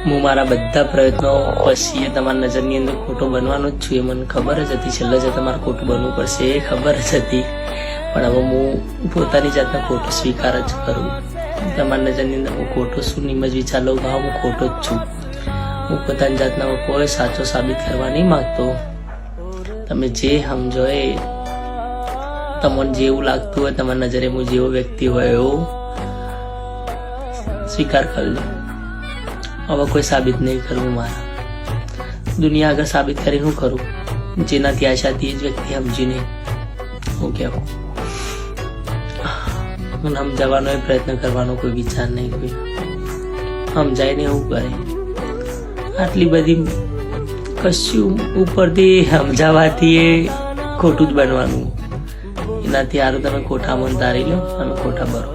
હું મારા બધા પ્રયત્નો પછી તમારી નજરની અંદર ખોટો બનવાનો જ છું, એ મને ખબર જ હતી. છેલ્લે જ તમારે ખોટું બનવું પડશે એ ખબર જ હતી, પણ હવે હું પોતાની જાતને ખોટો સ્વીકાર જ કરું. તમારી નજરની અંદર હું ખોટો છું, નિમ જ વિચાર લઉં કે હું ખોટો જ છું. હું પોતાની જાતને કોઈ સાચો સાબિત કરવા નહીં માગતો. તમે જે સમજો એ તમને જેવું લાગતું હોય, તમારી નજરે હું જેવો વ્યક્તિ હોય એવો સ્વીકાર કરી લો. હવે કોઈ સાબિત નહીં કરવું મારા. દુનિયા આગળ સાબિત કરીને હું કરું? જેનાથી આશા હતી એ જ વ્યક્તિ સમજીને હું કહેવું. મને સમજાવવાનો એ પ્રયત્ન કરવાનો કોઈ વિચાર નહીં, કોઈ સમજાય ને એવું કરે. આટલી બધી કશું ઉપરથી સમજાવવાથી એ ખોટું જ બનવાનું. એનાથી સારું તમે ખોટા મન તારી લો અને ખોટા બરો.